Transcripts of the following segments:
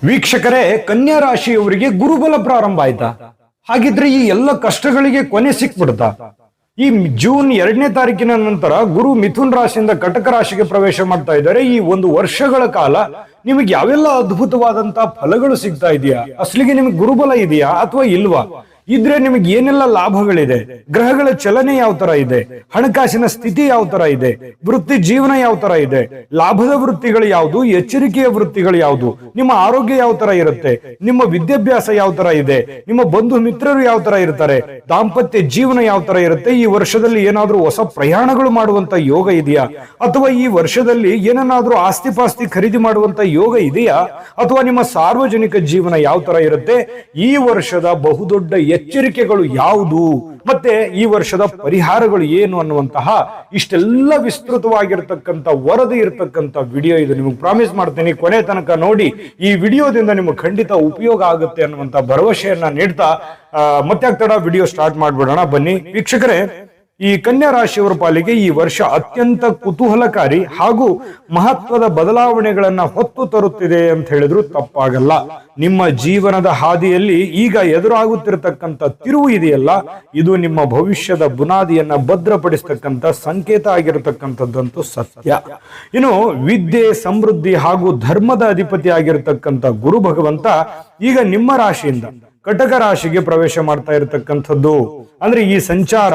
ವೀಕ್ಷಕರೇ, ಕನ್ಯಾ ರಾಶಿಯವರಿಗೆ ಗುರುಬಲ ಪ್ರಾರಂಭ ಆಯ್ತಾ? ಹಾಗಿದ್ರೆ ಈ ಎಲ್ಲ ಕಷ್ಟಗಳಿಗೆ ಕೊನೆ ಸಿಕ್ಬಿಡ್ತಾ? ಈ ಜೂನ್ 2ನೇ ತಾರೀಕಿನ ನಂತರ ಗುರು ಮಿಥುನ್ ರಾಶಿಯಿಂದ ಕಟಕ ರಾಶಿಗೆ ಪ್ರವೇಶ ಮಾಡ್ತಾ ಇದ್ದಾರೆ. ಈ ಒಂದು ವರ್ಷಗಳ ಕಾಲ ನಿಮಗೆ ಯಾವೆಲ್ಲ ಅದ್ಭುತವಾದಂತ ಫಲಗಳು ಸಿಗ್ತಾ ಇದೆಯಾ? ಅಸಲಿಗೆ ನಿಮಗೆ ಗುರುಬಲ ಇದೆಯಾ ಅಥವಾ ಇಲ್ವಾ? ಇದ್ರೆ ನಿಮಗೆ ಏನೆಲ್ಲ ಲಾಭಗಳಿದೆ? ಗ್ರಹಗಳ ಚಲನೆ ಯಾವ ತರ ಇದೆ? ಹಣಕಾಸಿನ ಸ್ಥಿತಿ ಯಾವ ತರ ಇದೆ? ವೃತ್ತಿ ಜೀವನ ಯಾವ ತರ ಇದೆ? ಲಾಭದ ವೃತ್ತಿಗಳು ಯಾವುದು? ಎಚ್ಚರಿಕೆಯ ವೃತ್ತಿಗಳು ಯಾವುದು? ನಿಮ್ಮ ಆರೋಗ್ಯ ಯಾವ ತರ ಇರುತ್ತೆ? ನಿಮ್ಮ ವಿದ್ಯಾಭ್ಯಾಸ ಯಾವ ತರ ಇದೆ? ನಿಮ್ಮ ಬಂಧು ಮಿತ್ರರು ಯಾವ ತರ ಇರ್ತಾರೆ? ದಾಂಪತ್ಯ ಜೀವನ ಯಾವ ತರ ಇರುತ್ತೆ? ಈ ವರ್ಷದಲ್ಲಿ ಏನಾದ್ರೂ ಹೊಸ ಪ್ರಯಾಣಗಳು ಮಾಡುವಂತ ಯೋಗ ಇದೆಯಾ? ಅಥವಾ ಈ ವರ್ಷದಲ್ಲಿ ಏನನ್ನಾದ್ರೂ ಆಸ್ತಿ ಪಾಸ್ತಿ ಖರೀದಿ ಮಾಡುವಂತ ಯೋಗ ಇದೆಯಾ? ಅಥವಾ ನಿಮ್ಮ ಸಾರ್ವಜನಿಕ ಜೀವನ ಯಾವ ತರ ಇರುತ್ತೆ? ಈ ವರ್ಷದ ಬಹುದೊಡ್ಡ ಎಚ್ಚರಿಕೆಗಳು ಯಾವುದು, ಮತ್ತೆ ಈ ವರ್ಷದ ಪರಿಹಾರಗಳು ಏನು ಅನ್ನುವಂತಹ ಇಷ್ಟೆಲ್ಲ ವಿಸ್ತೃತವಾಗಿರ್ತಕ್ಕಂಥ ವರದಿ ಇರತಕ್ಕಂಥ ವಿಡಿಯೋ ಇದು. ನಿಮಗೆ ಪ್ರಾಮಿಸ್ ಮಾಡ್ತೀನಿ, ಕೊನೆ ತನಕ ನೋಡಿ. ಈ ವಿಡಿಯೋದಿಂದ ನಿಮಗೆ ಖಂಡಿತ ಉಪಯೋಗ ಆಗುತ್ತೆ ಅನ್ನುವಂತ ಭರವಸೆಯನ್ನ ನೀಡ್ತಾ ಮತ್ತೆ ತಡ ವಿಡಿಯೋ ಸ್ಟಾರ್ಟ್ ಮಾಡ್ಬಿಡೋಣ. ಬನ್ನಿ ವೀಕ್ಷಕರೇ, ಈ ಕನ್ಯಾ ರಾಶಿಯವರ ಪಾಲಿಗೆ ಈ ವರ್ಷ ಅತ್ಯಂತ ಕುತೂಹಲಕಾರಿ ಹಾಗೂ ಮಹತ್ವದ ಬದಲಾವಣೆಗಳನ್ನ ಹೊತ್ತು ತರುತ್ತಿದೆ ಅಂತ ಹೇಳಿದ್ರು ತಪ್ಪಾಗಲ್ಲ. ನಿಮ್ಮ ಜೀವನದ ಹಾದಿಯಲ್ಲಿ ಈಗ ಎದುರಾಗುತ್ತಿರತಕ್ಕಂಥ ತಿರುವು ಇದೆಯಲ್ಲ, ಇದು ನಿಮ್ಮ ಭವಿಷ್ಯದ ಬುನಾದಿಯನ್ನ ಭದ್ರಪಡಿಸತಕ್ಕಂಥ ಸಂಕೇತ ಆಗಿರತಕ್ಕಂಥದ್ದಂತೂ ಸತ್ಯ. ಇನ್ನು ವಿದ್ಯೆ, ಸಮೃದ್ಧಿ ಹಾಗೂ ಧರ್ಮದ ಅಧಿಪತಿ ಆಗಿರತಕ್ಕಂಥ ಗುರು ಭಗವಂತ ಈಗ ನಿಮ್ಮ ರಾಶಿಯಿಂದ ಕಟಕ ರಾಶಿಗೆ ಪ್ರವೇಶ ಮಾಡ್ತಾ ಇರತಕ್ಕಂಥದ್ದು. ಅಂದ್ರೆ ಈ ಸಂಚಾರ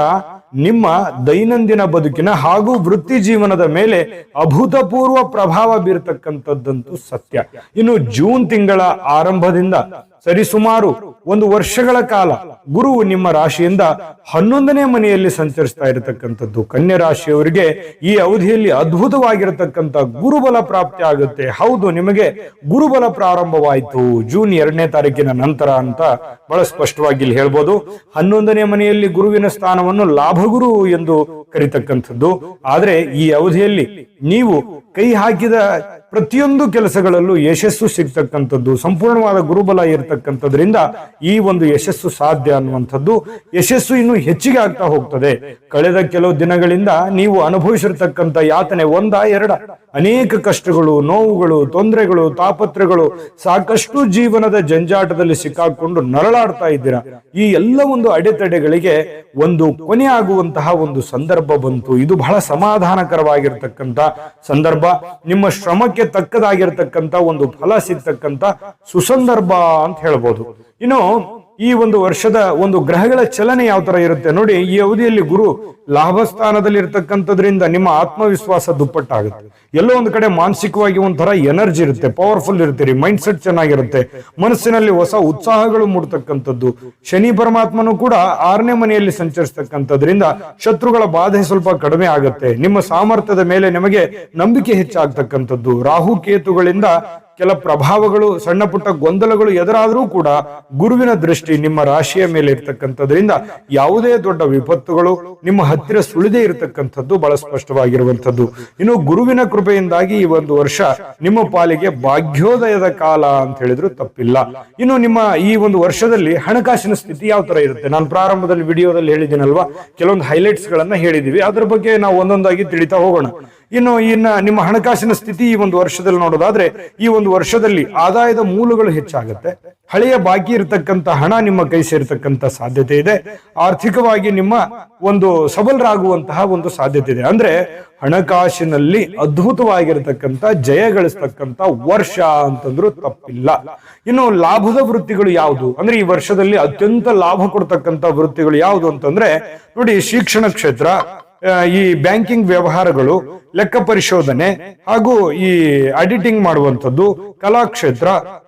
ನಿಮ್ಮ ದೈನಂದಿನ ಬದುಕಿನ ಹಾಗೂ ವೃತ್ತಿ ಜೀವನದ ಮೇಲೆ ಅಭೂತಪೂರ್ವ ಪ್ರಭಾವ ಬೀರತಕ್ಕಂಥದ್ದಂತೂ ಸತ್ಯ. ಇನ್ನು ಜೂನ್ ತಿಂಗಳ ಆರಂಭದಿಂದ ಸರಿಸುಮಾರು 1 ವರ್ಷಗಳ ಕಾಲ ಗುರು ನಿಮ್ಮ ರಾಶಿಯಿಂದ 11ನೇ ಮನೆಯಲ್ಲಿ ಸಂಚರಿಸ್ತಾ ಇರತಕ್ಕಂಥದ್ದು. ಕನ್ಯಾ ರಾಶಿಯವರಿಗೆ ಈ ಅವಧಿಯಲ್ಲಿ ಅದ್ಭುತವಾಗಿರತಕ್ಕಂಥ ಗುರುಬಲ ಪ್ರಾಪ್ತಿ ಆಗುತ್ತೆ. ಹೌದು, ನಿಮಗೆ ಗುರುಬಲ ಪ್ರಾರಂಭವಾಯಿತು ಜೂನ್ 2ನೇ ತಾರೀಕಿನ ನಂತರ ಅಂತ ಬಹಳ ಸ್ಪಷ್ಟವಾಗಿ ಇಲ್ಲಿ ಹೇಳ್ಬೋದು. 11ನೇ ಮನೆಯಲ್ಲಿ ಗುರುವಿನ ಸ್ಥಾನವನ್ನು ಲಾಭಗುರು ಎಂದು ಕರೀತಕ್ಕಂಥದ್ದು. ಆದ್ರೆ ಈ ಅವಧಿಯಲ್ಲಿ ನೀವು ಕೈ ಹಾಕಿದ ಪ್ರತಿಯೊಂದು ಕೆಲಸಗಳಲ್ಲೂ ಯಶಸ್ಸು ಸಿಗ್ತಕ್ಕಂಥದ್ದು, ಸಂಪೂರ್ಣವಾದ ಗುರುಬಲ ಇರತಕ್ಕಂಥದ್ರಿಂದ ಈ ಒಂದು ಯಶಸ್ಸು ಸಾಧ್ಯ ಅನ್ನುವಂಥದ್ದು. ಯಶಸ್ಸು ಇನ್ನು ಹೆಚ್ಚಿಗೆ ಆಗ್ತಾ ಹೋಗ್ತದೆ. ಕಳೆದ ಕೆಲವು ದಿನಗಳಿಂದ ನೀವು ಅನುಭವಿಸಿರ್ತಕ್ಕಂಥ ಯಾತನೆ ಎರಡ ಅನೇಕ ಕಷ್ಟಗಳು, ನೋವುಗಳು, ತೊಂದರೆಗಳು, ತಾಪತ್ರೆಗಳು, ಸಾಕಷ್ಟು ಜೀವನದ ಜಂಜಾಟದಲ್ಲಿ ಸಿಕ್ಕಾಕೊಂಡು ನರಳಾಡ್ತಾ ಇದ್ದೀರಾ. ಈ ಎಲ್ಲ ಒಂದು ಅಡೆತಡೆಗಳಿಗೆ ಒಂದು ಕೊನೆ ಆಗುವಂತಹ ಒಂದು ಸಂದರ್ಭ ಬಂತು. ಇದು ಬಹಳ ಸಮಾಧಾನಕರವಾಗಿರ್ತಕ್ಕಂಥ ಸಂದರ್ಭ. ನಿಮ್ಮ ಶ್ರಮಕ್ಕೆ ತಕ್ಕದಾಗಿರ್ತಕ್ಕಂಥ ಒಂದು ಫಲ ಸಿಗ್ತಕ್ಕಂಥ ಸುಸಂದರ್ಭ ಅಂತ ಹೇಳ್ಬೋದು. ಇನ್ನು ಈ ಒಂದು ವರ್ಷದ ಒಂದು ಗ್ರಹಗಳ ಚಲನೆ ಯಾವ ತರ ಇರುತ್ತೆ ನೋಡಿ. ಈ ಅವಧಿಯಲ್ಲಿ ಗುರು ಲಾಭ ಸ್ಥಾನದಲ್ಲಿ ಇರ್ತಕ್ಕಂಥದ್ರಿಂದ ನಿಮ್ಮ ಆತ್ಮವಿಶ್ವಾಸ ದುಪ್ಪಟ್ಟಾಗುತ್ತೆ. ಎಲ್ಲೋ ಒಂದು ಕಡೆ ಮಾನಸಿಕವಾಗಿ ಒಂಥರ ಎನರ್ಜಿ ಇರುತ್ತೆ, ಪವರ್ಫುಲ್ ಇರ್ತೀರಿ, ಮೈಂಡ್ ಸೆಟ್ ಚೆನ್ನಾಗಿರುತ್ತೆ, ಮನಸ್ಸಿನಲ್ಲಿ ಹೊಸ ಉತ್ಸಾಹಗಳು ಮೂಡ್ತಕ್ಕಂಥದ್ದು. ಶನಿ ಪರಮಾತ್ಮನು ಕೂಡ 6ನೇ ಮನೆಯಲ್ಲಿ ಸಂಚರಿಸ್ತಕ್ಕಂಥದ್ರಿಂದ ಶತ್ರುಗಳ ಬಾಧೆ ಸ್ವಲ್ಪ ಕಡಿಮೆ ಆಗುತ್ತೆ. ನಿಮ್ಮ ಸಾಮರ್ಥ್ಯದ ಮೇಲೆ ನಿಮಗೆ ನಂಬಿಕೆ ಹೆಚ್ಚಾಗ್ತಕ್ಕಂಥದ್ದು. ರಾಹು ಕೇತುಗಳಿಂದ ಕೆಲ ಪ್ರಭಾವಗಳು, ಸಣ್ಣ ಪುಟ್ಟ ಗೊಂದಲಗಳು ಎದುರಾದ್ರೂ ಕೂಡ ಗುರುವಿನ ದೃಷ್ಟಿ ನಿಮ್ಮ ರಾಶಿಯ ಮೇಲೆ ಇರ್ತಕ್ಕಂಥದ್ರಿಂದ ಯಾವುದೇ ದೊಡ್ಡ ವಿಪತ್ತುಗಳು ನಿಮ್ಮ ಹತ್ತಿರ ಸುಳಿದೇ ಇರತಕ್ಕಂಥದ್ದು ಬಹಳ ಸ್ಪಷ್ಟವಾಗಿರುವಂಥದ್ದು. ಇನ್ನು ಗುರುವಿನ ಕೃಪೆಯಿಂದಾಗಿ ಈ ಒಂದು ವರ್ಷ ನಿಮ್ಮ ಪಾಲಿಗೆ ಭಾಗ್ಯೋದಯದ ಕಾಲ ಅಂತ ಹೇಳಿದ್ರು ತಪ್ಪಿಲ್ಲ. ಇನ್ನು ನಿಮ್ಮ ಈ ಒಂದು ವರ್ಷದಲ್ಲಿ ಹಣಕಾಸಿನ ಸ್ಥಿತಿ ಯಾವ ತರ ಇರುತ್ತೆ? ನಾನು ಪ್ರಾರಂಭದಲ್ಲಿ ವಿಡಿಯೋದಲ್ಲಿ ಹೇಳಿದ್ದೀನಲ್ವಾ, ಕೆಲವೊಂದು ಹೈಲೈಟ್ಸ್ ಗಳನ್ನ ಹೇಳಿದೀವಿ. ಅದ್ರ ಬಗ್ಗೆ ನಾವು ಒಂದೊಂದಾಗಿ ತಿಳಿತಾ ಹೋಗೋಣ. ಇನ್ನು ನಿಮ್ಮ ಹಣಕಾಸಿನ ಸ್ಥಿತಿ ಈ ಒಂದು ವರ್ಷದಲ್ಲಿ ನೋಡೋದಾದ್ರೆ, ಈ ಒಂದು ವರ್ಷದಲ್ಲಿ ಆದಾಯದ ಮೂಲಗಳು ಹೆಚ್ಚಾಗುತ್ತೆ. ಹಳೆಯ ಬಾಕಿ ಇರತಕ್ಕಂತ ಹಣ ನಿಮ್ಮ ಕೈ ಸೇರ್ತಕ್ಕಂತ ಸಾಧ್ಯತೆ ಇದೆ. ಆರ್ಥಿಕವಾಗಿ ನಿಮ್ಮ ಒಂದು ಸಬಲರಾಗುವಂತಹ ಒಂದು ಸಾಧ್ಯತೆ ಇದೆ. ಅಂದ್ರೆ ಹಣಕಾಸಿನಲ್ಲಿ ಅದ್ಭುತವಾಗಿರತಕ್ಕಂತ ಜಯ ಗಳಿಸ್ತಕ್ಕಂತ ವರ್ಷ ಅಂತಂದ್ರೂ ತಪ್ಪಿಲ್ಲ. ಇನ್ನು ಲಾಭದ ವೃತ್ತಿಗಳು ಯಾವುದು ಅಂದ್ರೆ, ಈ ವರ್ಷದಲ್ಲಿ ಅತ್ಯಂತ ಲಾಭ ಕೊಡ್ತಕ್ಕಂತ ವೃತ್ತಿಗಳು ಯಾವುದು ಅಂತಂದ್ರೆ ನೋಡಿ, ಶಿಕ್ಷಣ ಕ್ಷೇತ್ರ, ಈ ಬ್ಯಾಂಕಿಂಗ್ ವ್ಯವಹಾರಗಳು, ಲೆಕ್ಕ ಪರಿಶೋಧನೆ ಹಾಗೂ ಈ ಎಡಿಟಿಂಗ್ ಮಾಡುವಂಥದ್ದು, ಕಲಾಕ್ಷೇತ್ರ,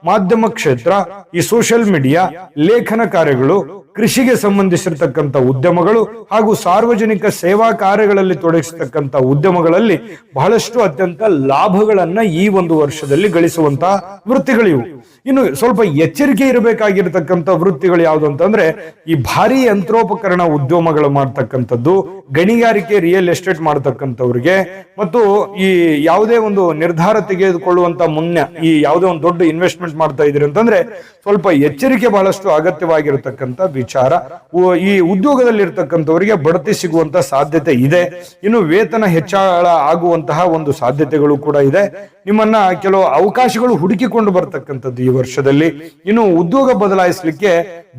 ಮಾಧ್ಯಮ ಕ್ಷೇತ್ರ, ಈ ಸೋಷಿಯಲ್ ಮೀಡಿಯಾ, ಲೇಖನ ಕಾರ್ಯಗಳು, ಕೃಷಿಗೆ ಸಂಬಂಧಿಸಿರ್ತಕ್ಕಂಥ ಉದ್ಯಮಗಳು ಹಾಗೂ ಸಾರ್ವಜನಿಕ ಸೇವಾ ಕಾರ್ಯಗಳಲ್ಲಿ ತೊಡಗಿಸತಕ್ಕಂಥ ಉದ್ಯಮಗಳಲ್ಲಿ ಬಹಳಷ್ಟು ಅತ್ಯಂತ ಲಾಭಗಳನ್ನ ಈ ಒಂದು ವರ್ಷದಲ್ಲಿ ಗಳಿಸುವಂತಹ ವೃತ್ತಿಗಳಿವು. ಇನ್ನು ಸ್ವಲ್ಪ ಎಚ್ಚರಿಕೆ ಇರಬೇಕಾಗಿರ್ತಕ್ಕಂಥ ವೃತ್ತಿಗಳು ಯಾವುದು ಅಂತಂದ್ರೆ, ಈ ಭಾರಿ ಯಂತ್ರೋಪಕರಣ ಉದ್ಯಮಗಳು ಮಾಡ್ತಕ್ಕಂಥದ್ದು, ಗಣಿಗಾರಿಕೆ, ರಿಯಲ್ ಎಸ್ಟೇಟ್ ಮಾಡ್ತಕ್ಕಂಥವ್ರಿಗೆ, ಮತ್ತು ಈ ಯಾವುದೇ ಒಂದು ನಿರ್ಧಾರ ತೆಗೆದುಕೊಳ್ಳುವಂತ ಮುನ್ನ ಈ ಯಾವುದೇ ಒಂದು ದೊಡ್ಡ ಇನ್ವೆಸ್ಟ್ಮೆಂಟ್ ಮಾಡ್ತಾ ಇದ್ದೀರಿ ಅಂತಂದ್ರೆ ಸ್ವಲ್ಪ ಎಚ್ಚರಿಕೆ ಬಹಳಷ್ಟು ಅಗತ್ಯವಾಗಿರತಕ್ಕಂಥ ವಿಚಾರ. ಈ ಉದ್ಯೋಗದಲ್ಲಿ ಇರ್ತಕ್ಕಂಥವರಿಗೆ ಬಡ್ತಿ ಸಿಗುವಂತ ಸಾಧ್ಯತೆ ಇದೆ. ಇನ್ನು ವೇತನ ಹೆಚ್ಚಳ ಆಗುವಂತಹ ಒಂದು ಸಾಧ್ಯತೆಗಳು ಕೂಡ ಇದೆ. ನಿಮ್ಮನ್ನ ಕೆಲವು ಅವಕಾಶಗಳು ಹುಡುಕಿಕೊಂಡು ಬರ್ತಕ್ಕಂಥದ್ದು ಈ ವರ್ಷದಲ್ಲಿ. ಇನ್ನು ಉದ್ಯೋಗ ಬದಲಾಯಿಸಲಿಕ್ಕೆ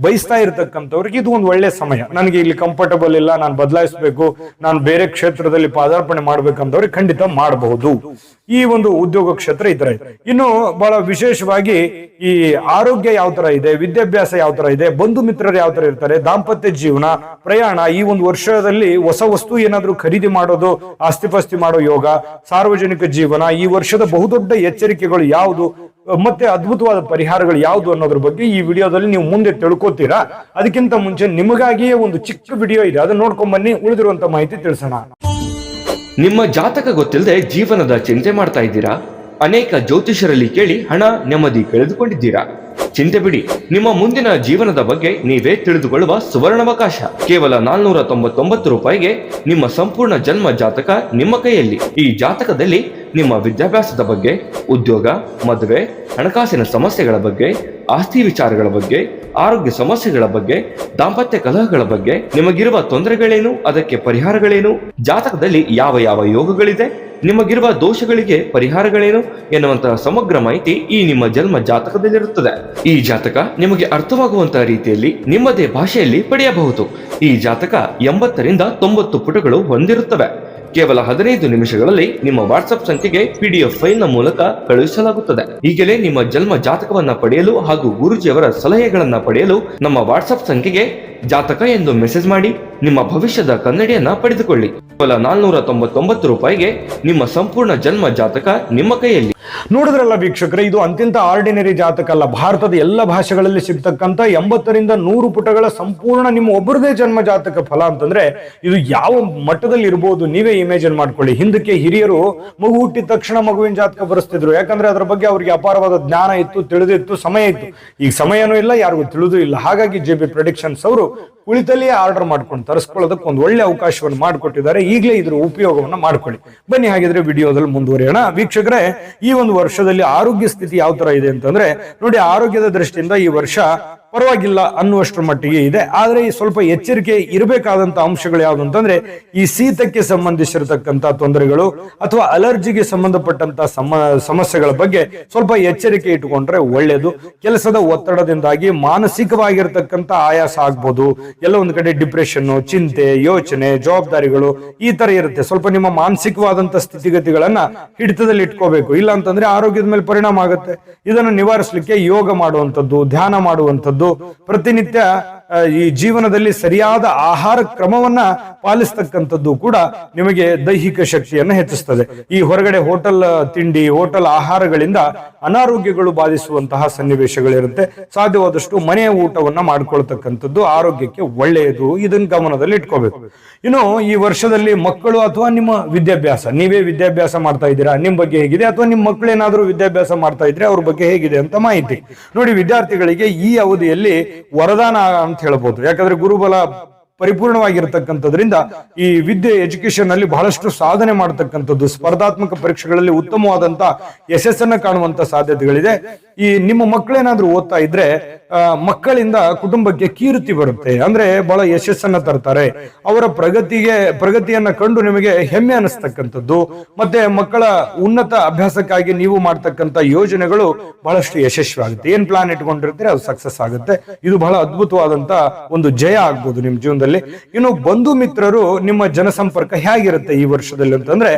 ಬಯಸ್ತಾ ಇರತಕ್ಕಂಥವ್ರಿಗೆ ಇದು ಒಂದು ಒಳ್ಳೆ ಸಮಯ. ನನಗೆ ಇಲ್ಲಿ ಕಂಫರ್ಟಬಲ್ ಇಲ್ಲ, ನಾನು ಬದಲಾಯಿಸಬೇಕು, ನಾನು ಬೇರೆ ಕ್ಷೇತ್ರದಲ್ಲಿ ಪಾದಾರ್ಪಣೆ ಮಾಡ್ಬೇಕಂತವ್ರಿಗೆ ಖಂಡಿತ ಮಾಡಬಹುದು. ಈ ಒಂದು ಉದ್ಯೋಗ ಕ್ಷೇತ್ರ ಈ ತರ ಇದೆ. ಇನ್ನು ಬಹಳ ವಿಶೇಷವಾಗಿ ಈ ಆರೋಗ್ಯ ಯಾವ ತರ ಇದೆ, ವಿದ್ಯಾಭ್ಯಾಸ ಯಾವ ತರ ಇದೆ, ಬಂಧು ಮಿತ್ರರು ಯಾವ ತರ ಇರ್ತಾರೆ, ದಾಂಪತ್ಯ ಜೀವನ, ಪ್ರಯಾಣ, ಈ ಒಂದು ವರ್ಷದಲ್ಲಿ ಹೊಸ ವಸ್ತು ಏನಾದ್ರೂ ಖರೀದಿ ಮಾಡೋದು, ಆಸ್ತಿಪಾಸ್ತಿ ಮಾಡೋ ಯೋಗ, ಸಾರ್ವಜನಿಕ ಜೀವನ, ಈ ವರ್ಷದ ಬಹುದೊಡ್ಡ ಎಚ್ಚರಿಕೆಗಳು ಯಾವುದು ಮತ್ತೆ ಅದ್ಭುತವಾದ ಪರಿಹಾರಗಳು ಯಾವುದು ಅನ್ನೋದ್ರ ಬಗ್ಗೆ ಈ ವಿಡಿಯೋದಲ್ಲಿ ನೀವು ಮುಂದೆ ತಿಳ್ಕೊತೀರಾ. ಅದಕ್ಕಿಂತ ಮುಂಚೆ ನಿಮಗಾಗಿಯೇ ಒಂದು ಚಿಕ್ಕ ವಿಡಿಯೋ ಇದೆ, ಅದನ್ನ ನೋಡ್ಕೊಂಡ್ ಬನ್ನಿ, ಉಳಿದಿರುವಂತ ಮಾಹಿತಿ ತಿಳಿಸೋಣ. ನಿಮ್ಮ ಜಾತಕ ಗೊತ್ತಿಲ್ಲದೆ ಜೀವನದ ಚಿಂತೆ ಮಾಡ್ತಾ ಇದ್ದೀರಾ? ಅನೇಕ ಜ್ಯೋತಿಷರಲ್ಲಿ ಕೇಳಿ ಹಣ ನೆಮ್ಮದಿ ಕಳೆದುಕೊಂಡಿದ್ದೀರಾ? ಚಿಂತೆ ಬಿಡಿ, ನಿಮ್ಮ ಮುಂದಿನ ಜೀವನದ ಬಗ್ಗೆ ನೀವೇ ತಿಳಿದುಕೊಳ್ಳುವ ಸುವರ್ಣಾವಕಾಶ. ಕೇವಲ 499 ರೂಪಾಯಿಗೆ ನಿಮ್ಮ ಸಂಪೂರ್ಣ ಜನ್ಮ ಜಾತಕ ನಿಮ್ಮ ಕೈಯಲ್ಲಿ. ಈ ಜಾತಕದಲ್ಲಿ ನಿಮ್ಮ ವಿದ್ಯಾಭ್ಯಾಸದ ಬಗ್ಗೆ, ಉದ್ಯೋಗ, ಮದುವೆ, ಹಣಕಾಸಿನ ಸಮಸ್ಯೆಗಳ ಬಗ್ಗೆ, ಆಸ್ತಿ ವಿಚಾರಗಳ ಬಗ್ಗೆ, ಆರೋಗ್ಯ ಸಮಸ್ಯೆಗಳ ಬಗ್ಗೆ, ದಾಂಪತ್ಯ ಕಲಹಗಳ ಬಗ್ಗೆ, ನಿಮಗಿರುವ ತೊಂದರೆಗಳೇನು, ಅದಕ್ಕೆ ಪರಿಹಾರಗಳೇನು, ಜಾತಕದಲ್ಲಿ ಯಾವ ಯಾವ ಯೋಗಗಳಿದೆ, ನಿಮಗಿರುವ ದೋಷಗಳಿಗೆ ಪರಿಹಾರಗಳೇನು ಎನ್ನುವಂತಹ ಸಮಗ್ರ ಮಾಹಿತಿ ಈ ನಿಮ್ಮ ಜನ್ಮ ಜಾತಕದಲ್ಲಿರುತ್ತದೆ. ಈ ಜಾತಕ ನಿಮಗೆ ಅರ್ಥವಾಗುವಂತಹ ರೀತಿಯಲ್ಲಿ ನಿಮ್ಮದೇ ಭಾಷೆಯಲ್ಲಿ ಪಡೆಯಬಹುದು. ಈ ಜಾತಕ 80ರಿಂದ 90 ಪುಟಗಳು ಹೊಂದಿರುತ್ತವೆ. ಕೇವಲ 15 ನಿಮಿಷಗಳಲ್ಲಿ ನಿಮ್ಮ ವಾಟ್ಸ್ಆಪ್ ಸಂಖ್ಯೆಗೆ PDF ಫೈಲ್ನ ಮೂಲಕ ಕಳುಹಿಸಲಾಗುತ್ತದೆ. ಈಗಲೇ ನಿಮ್ಮ ಜನ್ಮ ಜಾತಕವನ್ನ ಪಡೆಯಲು ಹಾಗೂ ಗುರುಜಿಯವರ ಸಲಹೆಗಳನ್ನ ಪಡೆಯಲು ನಮ್ಮ ವಾಟ್ಸ್ಆಪ್ ಸಂಖ್ಯೆಗೆ ಜಾತಕ ಎಂದು ಮೆಸೇಜ್ ಮಾಡಿ ನಿಮ್ಮ ಭವಿಷ್ಯದ ಕನ್ನಡಿಯನ್ನ ಪಡೆದುಕೊಳ್ಳಿ. ಕೇವಲ 499 ರೂಪಾಯಿಗೆ ನಿಮ್ಮ ಸಂಪೂರ್ಣ ಜನ್ಮ ಜಾತಕ ನಿಮ್ಮ ಕೈಯಲ್ಲಿ. ನೋಡಿದ್ರಲ್ಲ ವೀಕ್ಷಕರೇ, ಇದು ಅತ್ಯಂತ ಆರ್ಡಿನರಿ ಜಾತಕ ಅಲ್ಲ. ಭಾರತದ ಎಲ್ಲ ಭಾಷೆಗಳಲ್ಲಿ ಸಿಗ್ತಕ್ಕಂಥ 80ರಿಂದ 100 ಪುಟಗಳ ಸಂಪೂರ್ಣ ನಿಮ್ಮ ಒಬ್ಬರದೇ ಜನ್ಮ ಜಾತಕ ಫಲ ಅಂತಂದ್ರೆ ಇದು ಯಾವ ಮಟ್ಟದಲ್ಲಿ ಇರಬಹುದು ನೀವೇ ಇಮೇಜಿನ್ ಮಾಡ್ಕೊಳ್ಳಿ. ಹಿಂದಕ್ಕೆ ಹಿರಿಯರು ಮಗು ಹುಟ್ಟಿದ ತಕ್ಷಣ ಮಗುವಿನ ಜಾತಕ ಬರೆಸ್ತಿದ್ರು, ಯಾಕಂದ್ರೆ ಅದರ ಬಗ್ಗೆ ಅವರಿಗೆ ಅಪಾರವಾದ ಜ್ಞಾನ ಇತ್ತು, ತಿಳಿದಿತ್ತು, ಸಮಯ ಇತ್ತು. ಈಗ ಸಮಯನೂ ಇಲ್ಲ, ಯಾರಿಗೂ ತಿಳಿದು ಇಲ್ಲ. ಹಾಗಾಗಿ JB ಪ್ರೆಡಿಕ್ಷನ್ಸ್ ಅವರು ಕುಳಿತಲ್ಲಿಯೇ ಆರ್ಡರ್ ಮಾಡ್ಕೊಂಡು ತರಿಸ್ಕೊಳ್ಳೋದಕ್ಕೆ ಒಂದು ಒಳ್ಳೆ ಅವಕಾಶವನ್ನು ಮಾಡಿಕೊಟ್ಟಿದ್ದಾರೆ. ಈಗಲೇ ಇದ್ರ ಉಪಯೋಗವನ್ನ ಮಾಡ್ಕೊಳ್ಳಿ. ಬನ್ನಿ ಹಾಗಿದ್ರೆ ವಿಡಿಯೋದಲ್ಲಿ ಮುಂದುವರಿಯೋಣ. ವೀಕ್ಷಕರೇ, ಈ ಒಂದು ವರ್ಷದಲ್ಲಿ ಆರೋಗ್ಯ ಸ್ಥಿತಿ ಯಾವ ತರ ಇದೆ ಅಂತಂದ್ರೆ ನೋಡಿ, ಆರೋಗ್ಯದ ದೃಷ್ಟಿಯಿಂದ ಈ ವರ್ಷ ಪರವಾಗಿಲ್ಲ ಅನ್ನುವಷ್ಟರ ಮಟ್ಟಿಗೆ ಇದೆ. ಆದ್ರೆ ಈ ಸ್ವಲ್ಪ ಎಚ್ಚರಿಕೆ ಇರಬೇಕಾದಂತ ಅಂಶಗಳು ಯಾವ್ದು ಅಂತಂದ್ರೆ ಈ ಶೀತಕ್ಕೆ ಸಂಬಂಧಿಸಿರತಕ್ಕಂತ ತೊಂದರೆಗಳು ಅಥವಾ ಅಲರ್ಜಿಗೆ ಸಂಬಂಧಪಟ್ಟಂತ ಸಮಸ್ಯೆಗಳ ಬಗ್ಗೆ ಸ್ವಲ್ಪ ಎಚ್ಚರಿಕೆ ಇಟ್ಟುಕೊಂಡ್ರೆ ಒಳ್ಳೇದು. ಕೆಲಸದ ಒತ್ತಡದಿಂದಾಗಿ ಮಾನಸಿಕವಾಗಿರ್ತಕ್ಕಂಥ ಆಯಾಸ ಆಗ್ಬೋದು, ಎಲ್ಲ ಒಂದು ಕಡೆ ಡಿಪ್ರೆಷನ್, ಚಿಂತೆ, ಯೋಚನೆ, ಜವಾಬ್ದಾರಿಗಳು ಈ ತರ ಇರುತ್ತೆ. ಸ್ವಲ್ಪ ನಿಮ್ಮ ಮಾನಸಿಕವಾದಂತ ಸ್ಥಿತಿಗತಿಗಳನ್ನ ಹಿಡಿತದಲ್ಲಿ ಇಟ್ಕೋಬೇಕು. ಇಲ್ಲ ಅಂತಂದ್ರೆ ಆರೋಗ್ಯದ ಮೇಲೆ ಪರಿಣಾಮ ಆಗುತ್ತೆ. ಇದನ್ನು ನಿವಾರಿಸಲಿಕ್ಕೆ ಯೋಗ ಮಾಡುವಂಥದ್ದು, ಧ್ಯಾನ ಮಾಡುವಂಥದ್ದು, ಪ್ರತಿನಿತ್ಯ ಈ ಜೀವನದಲ್ಲಿ ಸರಿಯಾದ ಆಹಾರ ಕ್ರಮವನ್ನ ಪಾಲಿಸ್ತಕ್ಕಂಥದ್ದು ಕೂಡ ನಿಮಗೆ ದೈಹಿಕ ಶಕ್ತಿಯನ್ನು ಹೆಚ್ಚಿಸ್ತದೆ. ಈ ಹೊರಗಡೆ ಹೋಟೆಲ್ ತಿಂಡಿ, ಹೋಟೆಲ್ ಆಹಾರಗಳಿಂದ ಅನಾರೋಗ್ಯಗಳು ಬಾಧಿಸುವಂತಹ ಸನ್ನಿವೇಶಗಳಿರುತ್ತೆ. ಸಾಧ್ಯವಾದಷ್ಟು ಮನೆಯ ಊಟವನ್ನ ಮಾಡ್ಕೊಳ್ತಕ್ಕಂಥದ್ದು ಆರೋಗ್ಯಕ್ಕೆ ಒಳ್ಳೆಯದು. ಇದನ್ನ ಗಮನದಲ್ಲಿ ಇಟ್ಕೋಬೇಕು. ಇನ್ನು ಈ ವರ್ಷದಲ್ಲಿ ಮಕ್ಕಳು ಅಥವಾ ನಿಮ್ಮ ವಿದ್ಯಾಭ್ಯಾಸ, ನೀವೇ ವಿದ್ಯಾಭ್ಯಾಸ ಮಾಡ್ತಾ ಇದ್ದೀರಾ, ನಿಮ್ ಬಗ್ಗೆ ಹೇಗಿದೆ, ಅಥವಾ ನಿಮ್ಮ ಮಕ್ಕಳು ಏನಾದ್ರೂ ವಿದ್ಯಾಭ್ಯಾಸ ಮಾಡ್ತಾ ಇದ್ರೆ ಅವ್ರ ಬಗ್ಗೆ ಹೇಗಿದೆ ಅಂತ ಮಾಹಿತಿ ನೋಡಿ. ವಿದ್ಯಾರ್ಥಿಗಳಿಗೆ ಈ ಅವಧಿಯಲ್ಲಿ ವರದಾನ ಅಂತ ಹೇಳ್ಬೋದು. ಯಾಕಂದ್ರೆ ಗುರುಬಲ ಪರಿಪೂರ್ಣವಾಗಿರ್ತಕ್ಕಂಥದ್ರಿಂದ ಈ ವಿದ್ಯೆ ಎಜುಕೇಶನ್ ಅಲ್ಲಿ ಬಹಳಷ್ಟು ಸಾಧನೆ ಮಾಡತಕ್ಕಂಥದ್ದು, ಸ್ಪರ್ಧಾತ್ಮಕ ಪರೀಕ್ಷೆಗಳಲ್ಲಿ ಉತ್ತಮವಾದಂತ ಯಶಸ್ಸನ್ನ ಕಾಣುವಂತ ಸಾಧ್ಯತೆಗಳಿದೆ. ಈ ನಿಮ್ಮ ಮಕ್ಕಳೇನಾದ್ರೂ ಓದ್ತಾ ಇದ್ರೆ ಮಕ್ಕಳಿಂದ ಕುಟುಂಬಕ್ಕೆ ಕೀರ್ತಿ ಬರುತ್ತೆ, ಅಂದ್ರೆ ಬಹಳ ಯಶಸ್ಸನ್ನ ತರ್ತಾರೆ. ಅವರ ಪ್ರಗತಿಯನ್ನ ಕಂಡು ನಿಮಗೆ ಹೆಮ್ಮೆ ಅನಿಸ್ತಕ್ಕಂಥದ್ದು. ಮತ್ತೆ ಮಕ್ಕಳ ಉನ್ನತ ಅಭ್ಯಾಸಕ್ಕಾಗಿ ನೀವು ಮಾಡ್ತಕ್ಕಂಥ ಯೋಜನೆಗಳು ಬಹಳಷ್ಟು ಯಶಸ್ವಿ ಆಗುತ್ತೆ. ಏನ್ ಪ್ಲಾನ್ ಇಟ್ಕೊಂಡಿರ್ತೀರಿ ಅದು ಸಕ್ಸಸ್ ಆಗುತ್ತೆ. ಇದು ಬಹಳ ಅದ್ಭುತವಾದಂತ ಒಂದು ಜಯ ಆಗ್ಬೋದು ನಿಮ್ ಜೀವನದಲ್ಲಿ. ಇನ್ನು ಬಂಧು ಮಿತ್ರರು, ನಿಮ್ಮ ಜನಸಂಪರ್ಕ ಹೇಗಿರುತ್ತೆ ಈ ವರ್ಷದಲ್ಲಿ ಅಂತಂದ್ರೆ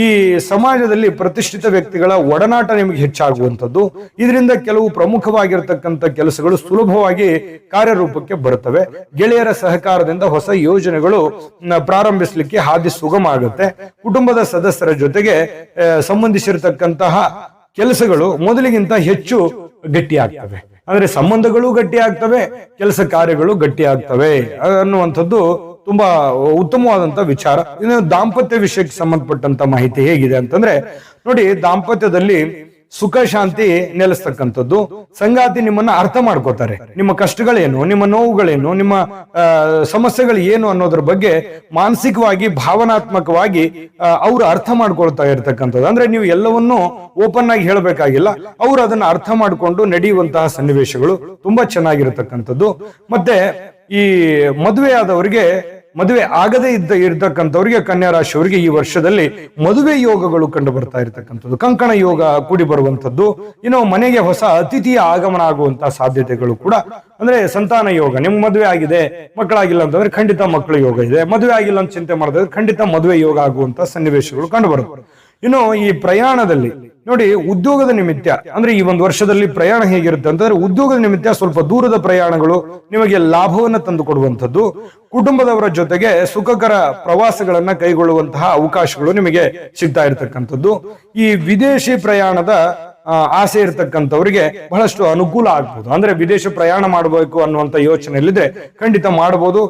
ಈ ಸಮಾಜದಲ್ಲಿ ಪ್ರತಿಷ್ಠಿತ ವ್ಯಕ್ತಿಗಳ ಒಡನಾಟ ನಿಮಗೆ ಹೆಚ್ಚಾಗುವಂಥದ್ದು. ಇದರಿಂದ ಕೆಲವು ಪ್ರಮುಖವಾಗಿರ್ತಕ್ಕಂಥ ಕೆಲಸಗಳು ಸುಲಭವಾಗಿ ಕಾರ್ಯರೂಪಕ್ಕೆ ಬರುತ್ತವೆ. ಗೆಳೆಯರ ಸಹಕಾರದಿಂದ ಹೊಸ ಯೋಜನೆಗಳು ಪ್ರಾರಂಭಿಸಲಿಕ್ಕೆ ಹಾದಿ ಸುಗಮ ಆಗುತ್ತೆ. ಕುಟುಂಬದ ಸದಸ್ಯರ ಜೊತೆಗೆ ಸಂಬಂಧಿಸಿರತಕ್ಕಂತಹ ಕೆಲಸಗಳು ಮೊದಲಿಗಿಂತ ಹೆಚ್ಚು ಗಟ್ಟಿ ಆಗ್ತವೆ. ಅಂದ್ರೆ ಸಂಬಂಧಗಳು ಗಟ್ಟಿ ಆಗ್ತವೆ, ಕೆಲಸ ಕಾರ್ಯಗಳು ಗಟ್ಟಿ ಆಗ್ತವೆ ಅನ್ನುವಂಥದ್ದು ತುಂಬಾ ಉತ್ತಮವಾದಂತ ವಿಚಾರ. ಇನ್ನು ದಾಂಪತ್ಯ ವಿಷಯಕ್ಕೆ ಸಂಬಂಧಪಟ್ಟಂತ ಮಾಹಿತಿ ಹೇಗಿದೆ ಅಂತಂದ್ರೆ ನೋಡಿ, ದಾಂಪತ್ಯದಲ್ಲಿ ಸುಖ ಶಾಂತಿ ನೆಲೆಸ್ತಕ್ಕಂಥದ್ದು. ಸಂಗಾತಿ ನಿಮ್ಮನ್ನ ಅರ್ಥ ಮಾಡ್ಕೋತಾರೆ. ನಿಮ್ಮ ಕಷ್ಟಗಳೇನು, ನಿಮ್ಮ ನೋವುಗಳೇನು, ನಿಮ್ಮ ಸಮಸ್ಯೆಗಳು ಏನು ಅನ್ನೋದ್ರ ಬಗ್ಗೆ ಮಾನಸಿಕವಾಗಿ, ಭಾವನಾತ್ಮಕವಾಗಿ ಅವ್ರು ಅರ್ಥ ಮಾಡ್ಕೊಳ್ತಾ ಇರ್ತಕ್ಕಂಥದ್ದು. ಅಂದ್ರೆ ನೀವು ಎಲ್ಲವನ್ನೂ ಓಪನ್ ಆಗಿ ಹೇಳಬೇಕಾಗಿಲ್ಲ, ಅವ್ರು ಅದನ್ನ ಅರ್ಥ ಮಾಡ್ಕೊಂಡು ನಡೆಯುವಂತಹ ಸನ್ನಿವೇಶಗಳು ತುಂಬಾ ಚೆನ್ನಾಗಿರತಕ್ಕಂಥದ್ದು. ಮತ್ತೆ ಈ ಮದುವೆ ಆದವರಿಗೆ ಮದುವೆ ಆಗದೇ ಇರ್ತಕ್ಕಂಥವ್ರಿಗೆ, ಕನ್ಯಾ ರಾಶಿಯವರಿಗೆ ಈ ವರ್ಷದಲ್ಲಿ ಮದುವೆ ಯೋಗಗಳು ಕಂಡು ಬರ್ತಾ ಇರತಕ್ಕಂಥದ್ದು, ಕಂಕಣ ಯೋಗ ಕೂಡಿ ಬರುವಂತದ್ದು, ಇನ್ನು ಮನೆಗೆ ಹೊಸ ಅತಿಥಿಯ ಆಗಮನ ಆಗುವಂತಹ ಸಾಧ್ಯತೆಗಳು ಕೂಡ, ಅಂದ್ರೆ ಸಂತಾನ ಯೋಗ. ನಿಮ್ ಮದುವೆ ಆಗಿದೆ, ಮಕ್ಕಳಾಗಿಲ್ಲ ಅಂತಂದ್ರೆ ಖಂಡಿತ ಮಕ್ಕಳ ಯೋಗ ಇದೆ. ಮದುವೆ ಆಗಿಲ್ಲ ಅಂತ ಚಿಂತೆ ಮಾಡಿದ್ರೆ ಖಂಡಿತ ಮದುವೆ ಯೋಗ ಆಗುವಂತ ಸನ್ನಿವೇಶಗಳು ಕಂಡು ಬರುತ್ತೆ. ಇನ್ನು ಈ ಪ್ರಯಾಣದಲ್ಲಿ ನೋಡಿ, ಉದ್ಯೋಗದ ನಿಮಿತ್ತ ಅಂದ್ರೆ ಈ ಒಂದು ವರ್ಷದಲ್ಲಿ ಪ್ರಯಾಣ ಹೇಗಿರುತ್ತೆ ಅಂತಂದ್ರೆ, ಉದ್ಯೋಗದ ನಿಮಿತ್ತ ಸ್ವಲ್ಪ ದೂರದ ಪ್ರಯಾಣಗಳು ನಿಮಗೆ ಲಾಭವನ್ನ ತಂದು ಕೊಡುವಂಥದ್ದು, ಕುಟುಂಬದವರ ಜೊತೆಗೆ ಸುಖಕರ ಪ್ರವಾಸಗಳನ್ನ ಕೈಗೊಳ್ಳುವಂತಹ ಅವಕಾಶಗಳು ನಿಮಗೆ ಸಿಗ್ತಾ ಇರತಕ್ಕಂಥದ್ದು. ಈ ವಿದೇಶಿ ಪ್ರಯಾಣದ ಆಸೆ ಇರತಕ್ಕಂಥವ್ರಿಗೆ ಬಹಳಷ್ಟು ಅನುಕೂಲ ಆಗ್ಬೋದು. ಅಂದ್ರೆ ವಿದೇಶ ಪ್ರಯಾಣ ಮಾಡಬೇಕು ಅನ್ನುವಂತ ಯೋಚನೆಯಲ್ಲಿದ್ರೆ ಖಂಡಿತ ಮಾಡಬಹುದು,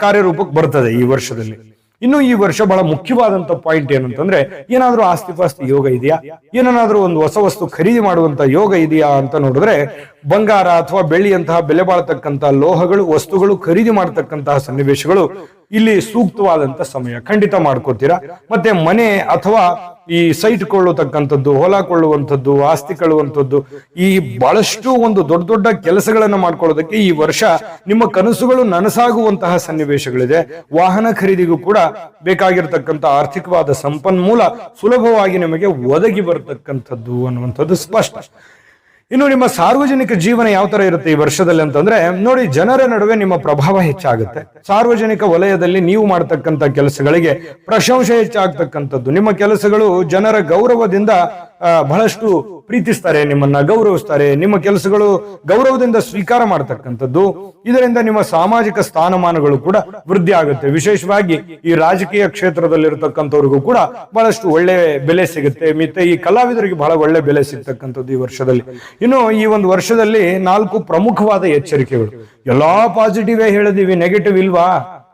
ಕಾರ್ಯರೂಪಕ್ಕೆ ಬರ್ತದೆ ಈ ವರ್ಷದಲ್ಲಿ. ಇನ್ನು ಈ ವರ್ಷ ಬಹಳ ಮುಖ್ಯವಾದಂತ ಪಾಯಿಂಟ್ ಏನಂತಂದ್ರೆ, ಏನಾದ್ರೂ ಆಸ್ತಿ ಪಾಸ್ತಿ ಯೋಗ ಇದೆಯಾ, ಏನಾದ್ರೂ ಒಂದು ಹೊಸ ವಸ್ತು ಖರೀದಿ ಮಾಡುವಂತ ಯೋಗ ಇದೆಯಾ ಅಂತ ನೋಡಿದ್ರೆ, ಬಂಗಾರ ಅಥವಾ ಬೆಳ್ಳಿಯಂತಹ ಬೆಲೆ ಬಾಳತಕ್ಕಂತಹ ಲೋಹಗಳು, ವಸ್ತುಗಳು ಖರೀದಿ ಮಾಡತಕ್ಕಂತಹ ಸನ್ನಿವೇಶಗಳು ಇಲ್ಲಿ ಸೂಕ್ತವಾದಂತ ಸಮಯ. ಖಂಡಿತ ಮಾಡ್ಕೋತೀರಾ. ಮತ್ತೆ ಮನೆ ಅಥವಾ ಈ ಸೈಟ್ ಕೊಳ್ಳತಕ್ಕಂಥದ್ದು, ಹೊಲ ಕೊಳ್ಳುವಂಥದ್ದು, ಆಸ್ತಿ ಕೊಳ್ಳುವಂಥದ್ದು, ಈ ಬಹಳಷ್ಟು ಒಂದು ದೊಡ್ಡ ದೊಡ್ಡ ಕೆಲಸಗಳನ್ನ ಮಾಡ್ಕೊಳ್ಳೋದಕ್ಕೆ ಈ ವರ್ಷ ನಿಮ್ಮ ಕನಸುಗಳು ನನಸಾಗುವಂತಹ ಸನ್ನಿವೇಶಗಳಿದೆ. ವಾಹನ ಖರೀದಿಗೂ ಕೂಡ ಬೇಕಾಗಿರ್ತಕ್ಕಂಥ ಆರ್ಥಿಕವಾದ ಸಂಪನ್ಮೂಲ ಸುಲಭವಾಗಿ ನಿಮಗೆ ಒದಗಿ ಬರತಕ್ಕಂಥದ್ದು ಅನ್ನುವಂಥದ್ದು ಸ್ಪಷ್ಟ. ಇನ್ನು ನಿಮ್ಮ ಸಾರ್ವಜನಿಕ ಜೀವನ ಯಾವ ತರ ಇರುತ್ತೆ ಈ ವರ್ಷದಲ್ಲಿ ಅಂತಂದ್ರೆ, ನೋಡಿ, ಜನರ ನಡುವೆ ನಿಮ್ಮ ಪ್ರಭಾವ ಹೆಚ್ಚಾಗುತ್ತೆ. ಸಾರ್ವಜನಿಕ ವಲಯದಲ್ಲಿ ನೀವು ಮಾಡತಕ್ಕಂಥ ಕೆಲಸಗಳಿಗೆ ಪ್ರಶಂಸೆ ಹೆಚ್ಚಾಗ್ತಕ್ಕಂಥದ್ದು. ನಿಮ್ಮ ಕೆಲಸಗಳು ಜನರ ಗೌರವದಿಂದ ಬಹಳಷ್ಟು ಪ್ರೀತಿಸ್ತಾರೆ, ನಿಮ್ಮನ್ನ ಗೌರವಿಸ್ತಾರೆ. ನಿಮ್ಮ ಕೆಲಸಗಳು ಗೌರವದಿಂದ ಸ್ವೀಕಾರ ಮಾಡತಕ್ಕಂಥದ್ದು. ಇದರಿಂದ ನಿಮ್ಮ ಸಾಮಾಜಿಕ ಸ್ಥಾನಮಾನಗಳು ಕೂಡ ವೃದ್ಧಿ ಆಗುತ್ತೆ. ವಿಶೇಷವಾಗಿ ಈ ರಾಜಕೀಯ ಕ್ಷೇತ್ರದಲ್ಲಿರ್ತಕ್ಕಂಥವ್ರಿಗೂ ಕೂಡ ಬಹಳಷ್ಟು ಒಳ್ಳೆ ಬೆಲೆ ಸಿಗುತ್ತೆ. ಮತ್ತೆ ಈ ಕಲಾವಿದರಿಗೆ ಬಹಳ ಒಳ್ಳೆ ಬೆಲೆ ಸಿಗ್ತಕ್ಕಂಥದ್ದು ಈ ವರ್ಷದಲ್ಲಿ. ಇನ್ನು ಈ ಒಂದು ವರ್ಷದಲ್ಲಿ 4 ಪ್ರಮುಖವಾದ ಎಚ್ಚರಿಕೆಗಳು. ಎಲ್ಲಾ ಪಾಸಿಟಿವ್ ಹೇಳಿದೀವಿ, ನೆಗೆಟಿವ್ ಇಲ್ವಾ?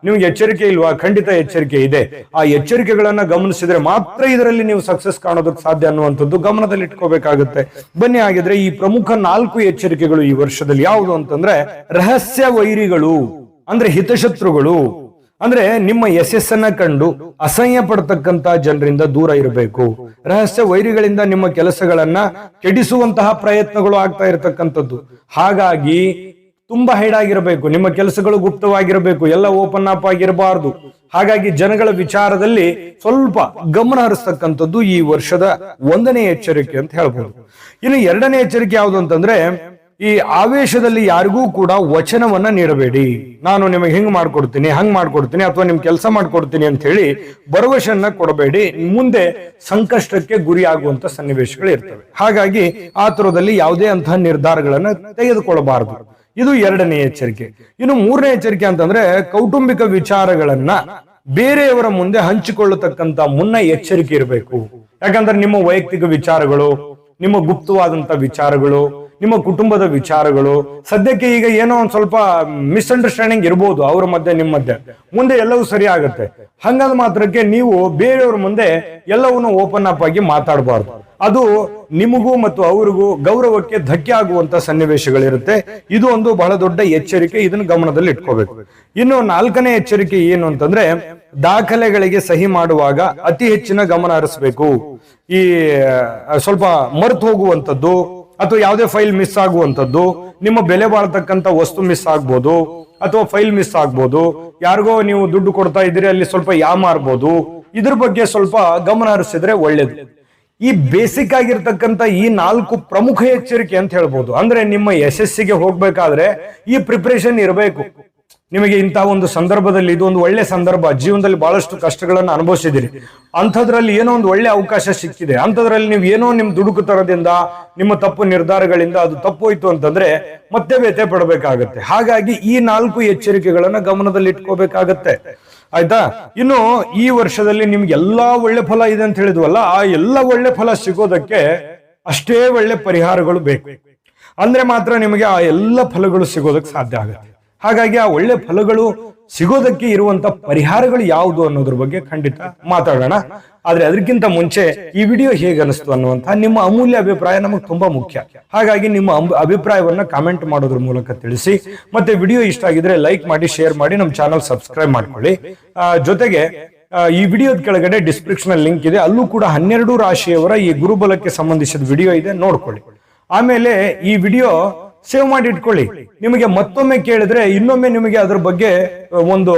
ನಿಮ್ಗೆ ಎಚ್ಚರಿಕೆ ಇಲ್ವಾ? ಖಂಡಿತ ಎಚ್ಚರಿಕೆ ಇದೆ. ಆ ಎಚ್ಚರಿಕೆಗಳನ್ನ ಗಮನಿಸಿದ್ರೆ ಮಾತ್ರ ಇದರಲ್ಲಿ ನೀವು ಸಕ್ಸಸ್ ಕಾಣೋದಕ್ಕೆ ಸಾಧ್ಯ ಅನ್ನುವಂಥದ್ದು ಗಮನದಲ್ಲಿ ಇಟ್ಕೋಬೇಕಾಗುತ್ತೆ. ಬನ್ನಿ ಹಾಗಿದ್ರೆ ಈ ಪ್ರಮುಖ 4 ಎಚ್ಚರಿಕೆಗಳು ಈ ವರ್ಷದಲ್ಲಿ ಯಾವುದು ಅಂತಂದ್ರೆ, ರಹಸ್ಯ ವೈರಿಗಳು ಅಂದ್ರೆ ಹಿತಶತ್ರುಗಳು, ಅಂದ್ರೆ ನಿಮ್ಮ ಯಶಸ್ಸನ್ನ ಕಂಡು ಅಸಹ್ಯ ಪಡ್ತಕ್ಕಂತ ಜನರಿಂದ ದೂರ ಇರಬೇಕು. ರಹಸ್ಯ ವೈರಿಗಳಿಂದ ನಿಮ್ಮ ಕೆಲಸಗಳನ್ನ ಕೆಡಿಸುವಂತಹ ಪ್ರಯತ್ನಗಳು ಆಗ್ತಾ ಇರತಕ್ಕಂಥದ್ದು. ಹಾಗಾಗಿ ತುಂಬಾ ಹೈಡ್ ಆಗಿರಬೇಕು, ನಿಮ್ಮ ಕೆಲಸಗಳು ಗುಪ್ತವಾಗಿರಬೇಕು, ಎಲ್ಲ ಓಪನ್ ಅಪ್ ಆಗಿರಬಾರ್ದು. ಹಾಗಾಗಿ ಜನಗಳ ವಿಚಾರದಲ್ಲಿ ಸ್ವಲ್ಪ ಗಮನ ಹರಿಸ್ತಕ್ಕಂಥದ್ದು ಈ ವರ್ಷದ 1ನೇ ಎಚ್ಚರಿಕೆ ಅಂತ ಹೇಳ್ಬೋದು. ಇನ್ನು 2ನೇ ಎಚ್ಚರಿಕೆ ಯಾವುದು ಅಂತಂದ್ರೆ, ಈ ಆವೇಶದಲ್ಲಿ ಯಾರಿಗೂ ಕೂಡ ವಚನವನ್ನ ನೀಡಬೇಡಿ. ನಾನು ನಿಮಗೆ ಹಿಂಗ್ ಮಾಡ್ಕೊಡ್ತೀನಿ, ಹಂಗ್ ಮಾಡ್ಕೊಡ್ತೀನಿ, ಅಥವಾ ನಿಮ್ ಕೆಲಸ ಮಾಡ್ಕೊಡ್ತೀನಿ ಅಂತ ಹೇಳಿ ಭರವಸೆಯನ್ನ ಕೊಡಬೇಡಿ. ಮುಂದೆ ಸಂಕಷ್ಟಕ್ಕೆ ಗುರಿ ಆಗುವಂತ ಸನ್ನಿವೇಶಗಳು ಇರ್ತವೆ. ಹಾಗಾಗಿ ಆತುರದಲ್ಲಿ ಯಾವುದೇ ಅಂತಹ ನಿರ್ಧಾರಗಳನ್ನ ತೆಗೆದುಕೊಳ್ಳಬಾರದು. ಇದು 2ನೇ ಎಚ್ಚರಿಕೆ. ಇನ್ನು 3ನೇ ಎಚ್ಚರಿಕೆ ಅಂತಂದ್ರೆ, ಕೌಟುಂಬಿಕ ವಿಚಾರಗಳನ್ನ ಬೇರೆಯವರ ಮುಂದೆ ಹಂಚಿಕೊಳ್ಳತಕ್ಕಂತ ಮುನ್ನ ಎಚ್ಚರಿಕೆ ಇರಬೇಕು. ಯಾಕಂದ್ರೆ ನಿಮ್ಮ ವೈಯಕ್ತಿಕ ವಿಚಾರಗಳು, ನಿಮ್ಮ ಗುಪ್ತವಾದಂತ ವಿಚಾರಗಳು, ನಿಮ್ಮ ಕುಟುಂಬದ ವಿಚಾರಗಳು, ಸದ್ಯಕ್ಕೆ ಈಗ ಏನೋ ಒಂದ್ ಸ್ವಲ್ಪ ಮಿಸ್ಅಂಡರ್ಸ್ಟ್ಯಾಂಡಿಂಗ್ ಇರ್ಬೋದು ಅವ್ರ ಮಧ್ಯೆ ನಿಮ್ಮ ಮಧ್ಯೆ, ಮುಂದೆ ಎಲ್ಲವೂ ಸರಿ ಆಗುತ್ತೆ. ಹಂಗಾದ ಮಾತ್ರಕ್ಕೆ ನೀವು ಬೇರೆಯವ್ರ ಮುಂದೆ ಎಲ್ಲವನ್ನೂ ಓಪನ್ ಅಪ್ ಆಗಿ ಮಾತಾಡಬಾರ್ದು. ಅದು ನಿಮಗೂ ಮತ್ತು ಅವರಿಗೂ ಗೌರವಕ್ಕೆ ಧಕ್ಕೆ ಆಗುವಂತ ಸನ್ನಿವೇಶಗಳಿರುತ್ತೆ. ಇದು ಒಂದು ಬಹಳ ದೊಡ್ಡ ಎಚ್ಚರಿಕೆ, ಇದನ್ನು ಗಮನದಲ್ಲಿ ಇಟ್ಕೋಬೇಕು. ಇನ್ನು 4ನೇ ಎಚ್ಚರಿಕೆ ಏನು ಅಂತಂದ್ರೆ, ದಾಖಲೆಗಳಿಗೆ ಸಹಿ ಮಾಡುವಾಗ ಅತಿ ಹೆಚ್ಚಿನ ಗಮನ ಹರಿಸಬೇಕು. ಈ ಸ್ವಲ್ಪ ಮರೆತು ಹೋಗುವಂಥದ್ದು ಅಥವಾ ಯಾವುದೇ ಫೈಲ್ ಮಿಸ್ ಆಗುವಂಥದ್ದು, ನಿಮ್ಮ ಬೆಲೆ ಬಾಳ್ತಕ್ಕಂಥ ವಸ್ತು ಮಿಸ್ ಆಗ್ಬೋದು, ಅಥವಾ ಫೈಲ್ ಮಿಸ್ ಆಗ್ಬೋದು, ಯಾರಿಗೋ ನೀವು ದುಡ್ಡು ಕೊಡ್ತಾ ಇದ್ದೀರಿ ಅಲ್ಲಿ ಸ್ವಲ್ಪ ಯಾಮಾರ್ಬೋದು. ಇದ್ರ ಬಗ್ಗೆ ಸ್ವಲ್ಪ ಗಮನ ಹರಿಸಿದ್ರೆ ಒಳ್ಳೇದು. ಈ ಬೇಸಿಕ್ ಆಗಿರ್ತಕ್ಕಂಥ ಈ 4 ಪ್ರಮುಖ ಎಚ್ಚರಿಕೆ ಅಂತ ಹೇಳ್ಬೋದು. ಅಂದ್ರೆ ನಿಮ್ಮ ಯಶಸ್ಸಿಗೆ ಹೋಗ್ಬೇಕಾದ್ರೆ ಈ ಪ್ರಿಪರೇಷನ್ ಇರಬೇಕು. ನಿಮಗೆ ಇಂತಹ ಒಂದು ಸಂದರ್ಭದಲ್ಲಿ ಇದು ಒಂದು ಒಳ್ಳೆ ಸಂದರ್ಭ, ಜೀವನದಲ್ಲಿ ಬಹಳಷ್ಟು ಕಷ್ಟಗಳನ್ನು ಅನುಭವಿಸಿದಿರಿ, ಅಂಥದ್ರಲ್ಲಿ ಏನೋ ಒಂದು ಒಳ್ಳೆ ಅವಕಾಶ ಸಿಕ್ಕಿದೆ, ಅಂಥದ್ರಲ್ಲಿ ನೀವು ಏನೋ ನಿಮ್ ದುಡುಕುತನದಿಂದ, ನಿಮ್ಮ ತಪ್ಪು ನಿರ್ಧಾರಗಳಿಂದ ಅದು ತಪ್ಪೋಯ್ತು ಅಂತಂದ್ರೆ ಮತ್ತೆ ವ್ಯಥೆ ಪಡಬೇಕಾಗತ್ತೆ. ಹಾಗಾಗಿ ಈ 4 ಎಚ್ಚರಿಕೆಗಳನ್ನ ಗಮನದಲ್ಲಿ ಇಟ್ಕೋಬೇಕಾಗತ್ತೆ. ಆಯ್ತಾ? ಇನ್ನು ಈ ವರ್ಷದಲ್ಲಿ ನಿಮ್ಗೆ ಎಲ್ಲಾ ಒಳ್ಳೆ ಫಲ ಇದೆ ಅಂತ ಹೇಳಿದ್ವಲ್ಲ, ಆ ಎಲ್ಲ ಒಳ್ಳೆ ಫಲ ಸಿಗೋದಕ್ಕೆ ಅಷ್ಟೇ ಒಳ್ಳೆ ಪರಿಹಾರಗಳು ಬೇಕು. ಅಂದ್ರೆ ಮಾತ್ರ ನಿಮಗೆ ಆ ಎಲ್ಲ ಫಲಗಳು ಸಿಗೋದಕ್ಕೆ ಸಾಧ್ಯ ಆಗುತ್ತೆ. ಹಾಗಾಗಿ ಆ ಒಳ್ಳೆ ಫಲಗಳು ಸಿಗೋದಕ್ಕೆ ಇರುವಂತ ಪರಿಹಾರಗಳು ಯಾವುದು ಅನ್ನೋದ್ರ ಬಗ್ಗೆ ಖಂಡಿತ ಮಾತಾಡೋಣ. ಆದ್ರೆ ಅದಕ್ಕಿಂತ ಮುಂಚೆ ಈ ವಿಡಿಯೋ ಹೇಗೆ ಅನಿಸ್ತು ಅನ್ನುವಂತಹ ನಿಮ್ಮ ಅಮೂಲ್ಯ ಅಭಿಪ್ರಾಯ ನಮಗೆ ತುಂಬಾ ಮುಖ್ಯ. ಹಾಗಾಗಿ ನಿಮ್ಮ ಅಭಿಪ್ರಾಯವನ್ನ ಕಾಮೆಂಟ್ ಮಾಡೋದ್ರ ಮೂಲಕ ತಿಳಿಸಿ. ಮತ್ತೆ ವಿಡಿಯೋ ಇಷ್ಟ ಆಗಿದ್ರೆ ಲೈಕ್ ಮಾಡಿ, ಶೇರ್ ಮಾಡಿ, ನಮ್ಮ ಚಾನಲ್ ಸಬ್ಸ್ಕ್ರೈಬ್ ಮಾಡ್ಕೊಳ್ಳಿ. ಜೊತೆಗೆ ಈ ವಿಡಿಯೋದ ಕೆಳಗಡೆ ಡಿಸ್ಕ್ರಿಪ್ಷನ್ ಲಿಂಕ್ ಇದೆ, ಅಲ್ಲೂ ಕೂಡ 12 ರಾಶಿಯವರ ಈ ಗುರುಬಲಕ್ಕೆ ಸಂಬಂಧಿಸಿದ ವಿಡಿಯೋ ಇದೆ, ನೋಡ್ಕೊಳ್ಳಿ. ಆಮೇಲೆ ಈ ವಿಡಿಯೋ ಸೇವ್ ಮಾಡಿ ಇಟ್ಕೊಳ್ಳಿ. ನಿಮಗೆ ಮತ್ತೊಮ್ಮೆ ಕೇಳಿದ್ರೆ ಇನ್ನೊಮ್ಮೆ ನಿಮಗೆ ಅದ್ರ ಬಗ್ಗೆ ಒಂದು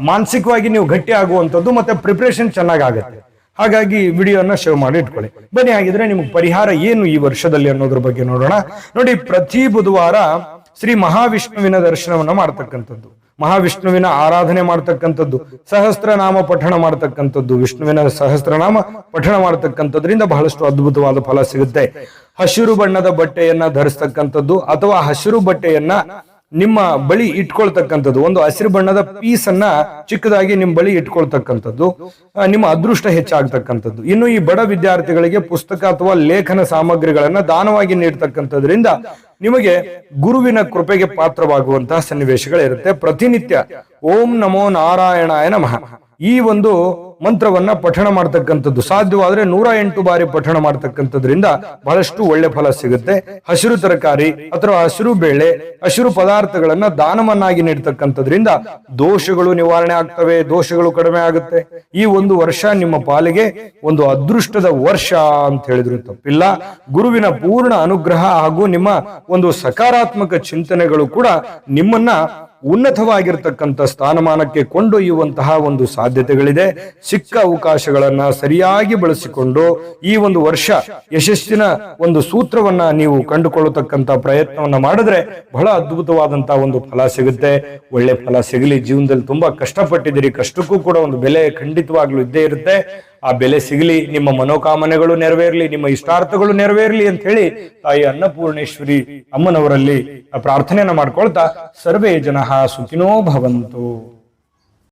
ಮಾನಸಿಕವಾಗಿ ನೀವು ಗಟ್ಟಿ ಆಗುವಂಥದ್ದು ಮತ್ತೆ ಪ್ರಿಪರೇಷನ್ ಚೆನ್ನಾಗಾಗುತ್ತೆ. ಹಾಗಾಗಿ ವಿಡಿಯೋನ ಸೇವ್ ಮಾಡಿ ಇಟ್ಕೊಳ್ಳಿ. ಬನ್ನಿ, ಹಾಗಿದ್ರೆ ನಿಮ್ಗೆ ಪರಿಹಾರ ಏನು ಈ ವರ್ಷದಲ್ಲಿ ಅನ್ನೋದ್ರ ಬಗ್ಗೆ ನೋಡೋಣ. ನೋಡಿ, ಪ್ರತಿ ಬುಧವಾರ ಶ್ರೀ ಮಹಾವಿಷ್ಣುವಿನ ದರ್ಶನವನ್ನ ಮಾಡ್ತಕ್ಕಂಥದ್ದು, ಮಹಾವಿಷ್ಣುವಿನ ಆರಾಧನೆ ಮಾಡ್ತಕ್ಕಂಥದ್ದು, ಸಹಸ್ರನಾಮ ಪಠಣ ಮಾಡ್ತಕ್ಕಂಥದ್ದು, ವಿಷ್ಣುವಿನ ಸಹಸ್ರನಾಮ ಪಠಣ ಮಾಡ್ತಕ್ಕಂಥದ್ರಿಂದ ಬಹಳಷ್ಟು ಅದ್ಭುತವಾದ ಫಲ ಸಿಗುತ್ತೆ. ಹಸಿರು ಬಣ್ಣದ ಬಟ್ಟೆಯನ್ನ ಧರಿಸ್ತಕ್ಕಂಥದ್ದು ಅಥವಾ ಹಸಿರು ಬಟ್ಟೆಯನ್ನ ನಿಮ್ಮ ಬಳಿ ಇಟ್ಕೊಳ್ತಕ್ಕಂಥದ್ದು, ಒಂದು ಹಸಿರು ಬಣ್ಣದ ಪೀಸ್ ಅನ್ನ ಚಿಕ್ಕದಾಗಿ ನಿಮ್ಮ ಬಳಿ ಇಟ್ಕೊಳ್ತಕ್ಕಂಥದ್ದು ನಿಮ್ಮ ಅದೃಷ್ಟ ಹೆಚ್ಚಾಗ್ತಕ್ಕಂಥದ್ದು. ಇನ್ನು ಈ ಬಡ ವಿದ್ಯಾರ್ಥಿಗಳಿಗೆ ಪುಸ್ತಕ ಅಥವಾ ಲೇಖನ ಸಾಮಗ್ರಿಗಳನ್ನ ದಾನವಾಗಿ ನೀಡ್ತಕ್ಕಂಥದ್ರಿಂದ ನಿಮಗೆ ಗುರುವಿನ ಕೃಪೆಗೆ ಪಾತ್ರವಾಗುವಂತಹ ಸನ್ನಿವೇಶಗಳಿರುತ್ತೆ. ಪ್ರತಿನಿತ್ಯ ಓಂ ನಮೋ ನಾರಾಯಣಾಯ ನಮಃ ಈ ಒಂದು ಮಂತ್ರವನ್ನ ಪಠಣ ಮಾಡ್ತಕ್ಕಂಥದ್ದು, ಸಾಧ್ಯವಾದ್ರೆ 108 ಬಾರಿ ಪಠಣ ಮಾಡ್ತಕ್ಕಂಥದ್ರಿಂದ ಬಹಳಷ್ಟು ಒಳ್ಳೆ ಫಲ ಸಿಗುತ್ತೆ. ಹಸಿರು ತರಕಾರಿ ಅಥವಾ ಹಸಿರು ಬೇಳೆ, ಹಸಿರು ಪದಾರ್ಥಗಳನ್ನ ದಾನವನ್ನಾಗಿ ನೀಡ್ತಕ್ಕಂಥದ್ರಿಂದ ದೋಷಗಳು ನಿವಾರಣೆ ಆಗ್ತವೆ, ದೋಷಗಳು ಕಡಿಮೆ ಆಗುತ್ತೆ. ಈ ಒಂದು ವರ್ಷ ನಿಮ್ಮ ಪಾಲಿಗೆ ಒಂದು ಅದೃಷ್ಟದ ವರ್ಷ ಅಂತ ಹೇಳಿದ್ರು ತಪ್ಪಿಲ್ಲ. ಗುರುವಿನ ಪೂರ್ಣ ಅನುಗ್ರಹ ಹಾಗೂ ನಿಮ್ಮ ಒಂದು ಸಕಾರಾತ್ಮಕ ಚಿಂತನೆಗಳು ಕೂಡ ನಿಮ್ಮನ್ನ ಉನ್ನತವಾಗಿರ್ತಕ್ಕಂಥ ಸ್ಥಾನಮಾನಕ್ಕೆ ಕೊಂಡೊಯ್ಯುವಂತಹ ಒಂದು ಸಾಧ್ಯತೆಗಳಿದೆ. ಸಿಕ್ಕ ಅವಕಾಶಗಳನ್ನ ಸರಿಯಾಗಿ ಬಳಸಿಕೊಂಡು ಈ ಒಂದು ವರ್ಷ ಯಶಸ್ಸಿನ ಒಂದು ಸೂತ್ರವನ್ನ ನೀವು ಕಂಡುಕೊಳ್ಳತಕ್ಕಂತ ಪ್ರಯತ್ನವನ್ನ ಮಾಡಿದ್ರೆ ಬಹಳ ಅದ್ಭುತವಾದಂತಹ ಒಂದು ಫಲ ಸಿಗುತ್ತೆ. ಒಳ್ಳೆ ಫಲ ಸಿಗಲಿ. ಜೀವನದಲ್ಲಿ ತುಂಬಾ ಕಷ್ಟಪಟ್ಟಿದ್ದೀರಿ, ಕಷ್ಟಕ್ಕೂ ಕೂಡ ಒಂದು ಬೆಲೆ ಖಂಡಿತವಾಗ್ಲೂ ಇದ್ದೇ ಇರುತ್ತೆ. ಆ ಬೆಲೆ ಸಿಗಲಿ, ನಿಮ್ಮ ಮನೋಕಾಮನೆಗಳು ನೆರವೇರ್ಲಿ, ನಿಮ್ಮ ಇಷ್ಟಾರ್ಥಗಳು ನೆರವೇರ್ಲಿ ಅಂತ ಹೇಳಿ ತಾಯಿ ಅನ್ನಪೂರ್ಣೇಶ್ವರಿ ಅಮ್ಮನವರಲ್ಲಿ ಪ್ರಾರ್ಥನೆಯನ್ನ ಮಾಡ್ಕೊಳ್ತಾ ಸರ್ವೇ ಜನಃ ಸುಖಿನೋ ಭವಂತು.